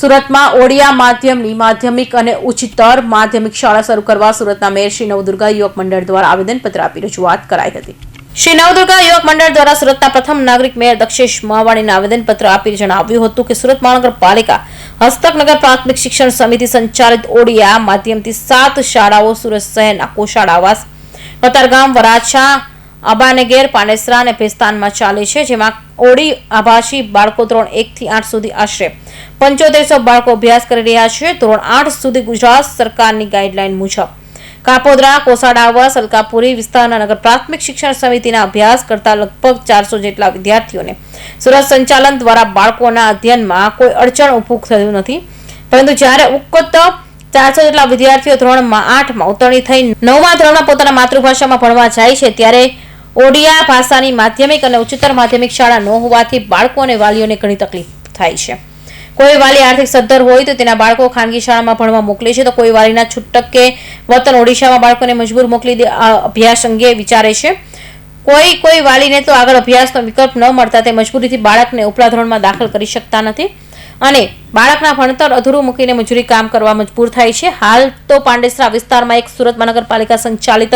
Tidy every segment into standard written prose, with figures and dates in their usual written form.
સુરતમાં ઓડિયા માધ્યમની માધ્યમિક અને ઉચ્ચતર માધ્યમિક શાળા શરૂ કરવા સુરતના મેયર શ્રી નવદુર્ગા યુવક મંડળ દ્વારા આવેદનપત્ર આપી રજૂઆત કરાઈ હતી। શ્રી નવદુર્ગા યુવક મંડળ દ્વારા સુરતના પ્રથમ નાગરિક મેયર દક્ષેશ મહાવાણીને આવેદનપત્ર આપી જણાવ્યું હતું કે સુરત મહાનગરપાલિકા હસ્તક નગર પ્રાથમિક શિક્ષણ સમિતિ સંચાલિત ઓડિયા માધ્યમથી 7 શાળાઓ સુરત શહેરના કોશાળ આવાસ, કતારગામ, વરાછા, અબાનેગેર, પાંડેસરા અને ભેસ્તાનમાં ચાલે છે, જેમાં ઓડી આભાસી બાળકો ધોરણ 1 થી 8 સુધી આશરે 7500 બાળકો અભ્યાસ કરી રહ્યા છે। ધોરણ 8 સુધી ગુજરાત સરકારની ગાઈડલાઈન મુજબ કાપોદ્રા, કોસાડ આવાસ, અલકાપુરી વિસ્તારના નગર પ્રાથમિક શિક્ષણ સમિતિના અભ્યાસ કરતા લગભગ 400 જેટલા વિદ્યાર્થીઓને સુરત સંચાલન દ્વારા બાળકોના અધ્યયનમાં કોઈ અડચણ ઊભું થયું નથી, પરંતુ જ્યારે ઉક્ત 400 જેટલા વિદ્યાર્થીઓ ધોરણ 8માં ઉત્તીર્ણ થઈ 9મા ધોરણમાં પોતાના માતૃભાષામાં ભણવા જાય છે, ત્યારે ઓડિયા ભાષાની માધ્યમિક અને ઉચ્ચતર માધ્યમિક શાળા ન હોવાથી બાળકો અને વાલીઓને ઘણી તકલીફ થાય છે। કોઈ વાલી આર્થિક સદ્ધર હોય તો તેના બાળકો ખાનગી શાળામાં ભણવા મોકલે છે, તો કોઈ વાલીના છૂટક કે વતન ઓડિશામાં બાળકોને મજબૂર મોકલી અભ્યાસ અંગે વિચારે છે। કોઈ વાલીને તો આગળ અભ્યાસનો વિકલ્પ ન મળતા તે મજબૂરીથી બાળકને ઉપલા ધોરણમાં દાખલ કરી શકતા નથી અને બાળકના ભણતર અધૂરું મૂકીને મજૂરી કામ કરવા મજબૂર થાય છે। હાલ તો પાંડેસરા વિસ્તારમાં એક સુરત મહાનગરપાલિકા સંચાલિત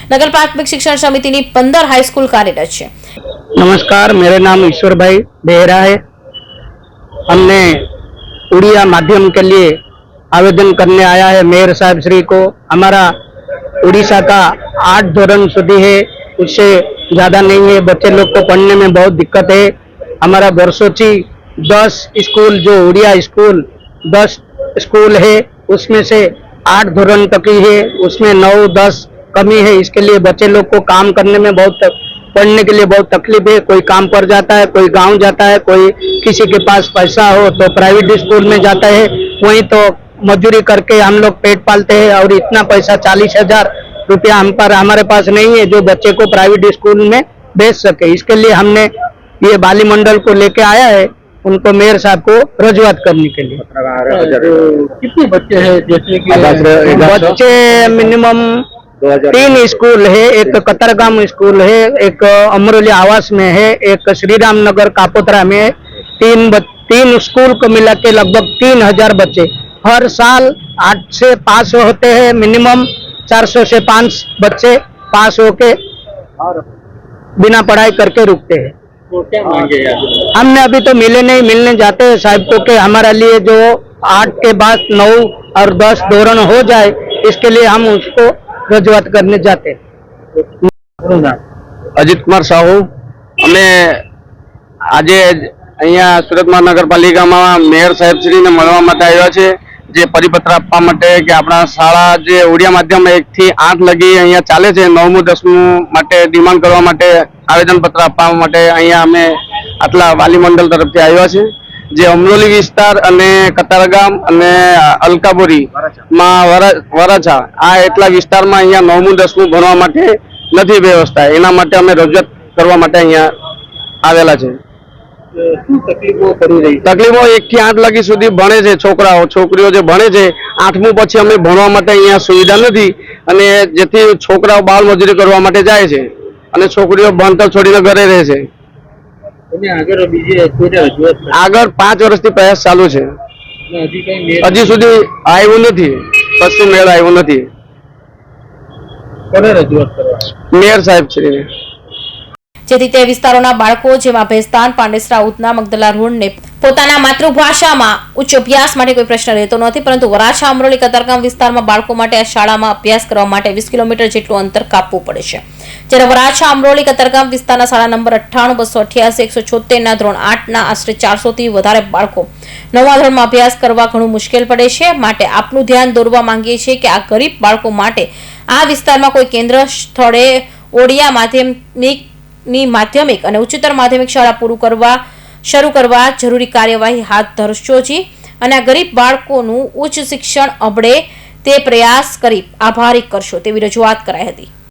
नगर प्राथमिक शिक्षण समिति 15 हाई स्कूल कार्यरत है। नमस्कार, मेरा नाम ईश्वर भाई बेहरा है। हमने उड़िया माध्यम के लिए आवेदन करने आया है मेयर साहब श्री को। हमारा उड़ीसा का 8 धोरण सुधी है, उससे ज़्यादा नहीं है। बच्चे लोग को पढ़ने में बहुत दिक्कत है। हमारा वर्षों से 10 स्कूल जो उड़िया स्कूल 10 स्कूल है, उसमें से 8 धोरण तक ही है, उसमें 9-10 कमी है। इसके लिए बच्चे लोग को काम करने में पढ़ने के लिए बहुत तकलीफ है। कोई काम पर जाता है, कोई गांव जाता है, कोई किसी के पास पैसा हो तो प्राइवेट स्कूल में जाता है, वहीं तो मजदूरी करके हम लोग पेट पालते हैं। और इतना पैसा 40,000 रुपया हमारे पास नहीं है जो बच्चे को प्राइवेट स्कूल में भेज सके। इसके लिए हमने ये बाली मंडल को लेके आया है, उनको मेयर साहब को रजूआत करने के लिए। कितने बच्चे हैं? जैसे कि बच्चे मिनिमम 3 स्कूल है, एक कतारगाम स्कूल है, एक अमरोली आवास में है, एक श्री राम नगर कापोद्रा में है। 3 स्कूल को मिला के लगभग 3000 बच्चे हर साल 8 से पास होते हैं। मिनिमम 400 से 5 बच्चे पास होके बिना पढ़ाई करके रुकते हैं। वो क्या मांगे यार? हमने अभी तो मिलने जाते हैं साहब को कि हमारे लिए जो 8 के बाद 9 और 10 धोरण हो जाए, इसके लिए हम उसको रजूआत करने जाते। अजित कुमार साहू, अमे आज अहींया सूरत महानगरपालिका में मेयर साहेब श्री ने मळवा माटे आव्या छे, जे परिपत्र आपवा माटे के आपणा शाळा जे ओडिया माध्यम 1 થી 8 लगी अहींया चाले छे, 9मुं 10मुं माटे डिमांड करवा माटे आवेदन पत्र आपवा माटे अहींया अमे आटला वाली मंडल तरफथी आव्या छे। जे अमरोली विस्तार अने कतारगाम अने अलकापुरी में वराछा आ एटला विस्तार में अहींया 9मुं 10मुं भणवा माटे नथी व्यवस्था, एना माटे अमे रजूआत करवा माटे अहींया आवेला छे। तकलीफो पड़ी रही? तकलीफो 1 થી 8 लगी सुधी भणे छे छोकराओ छोकरीओ जे भणे छे। 8मुं पछी अमे भणवा माटे अहींया सुविधा नथी अने जेथी छोकराओ बाळ मजूरी करवा माटे जाय छे अने छोकरीओ भणतर छोडीने घरे रहे छे। आगर 5 वर्षथी प्रयास चालू है, हजी सुधी आव्युं नथी, कशुं मेळ आव्यो नथी। मेयर साहेब श्रीने જેથી તે વિસ્તારોના બાળકો જેમાં ભેસ્તાન, પાંડેસરા, ઉધના, મગદલા રોડને પોતાના માતૃભાષામાં ઉચ્ચ અભ્યાસ માટે કોઈ પ્રશ્ન રહેતો નથી, પરંતુ વરાછા, અમરોલી, કતારગામ વિસ્તારમાં બાળકો માટે આ શાળામાં અભ્યાસ કરવા માટે 20 કિલોમીટર જેટલું અંતર કાપવું પડે છે। જ્યારે વરાછા, અમરોલી, કતારગામ વિસ્તારના શાળા નંબર 98, 288, 176 ના ધોરણ 8ના આશરે 400 થી વધારે બાળકો 9મા ધોરણમાં અભ્યાસ કરવા ઘણું મુશ્કેલ પડે છે। માટે આપનું ધ્યાન દોરવા માંગીએ છીએ કે આ ગરીબ બાળકો માટે આ વિસ્તારમાં કોઈ કેન્દ્ર સ્થળે ઓડિયા માધ્યમિક અને ઉચ્ચતર માધ્યમિક શાળા શરૂ કરવા જરૂરી કાર્યવાહી હાથ ધરશો જી અને આ ગરીબ બાળકોનું ઉચ્ચ શિક્ષણ અબડે તે પ્રયાસ કરી આભારી કરશો તેવી રજૂઆત કરાઈ હતી।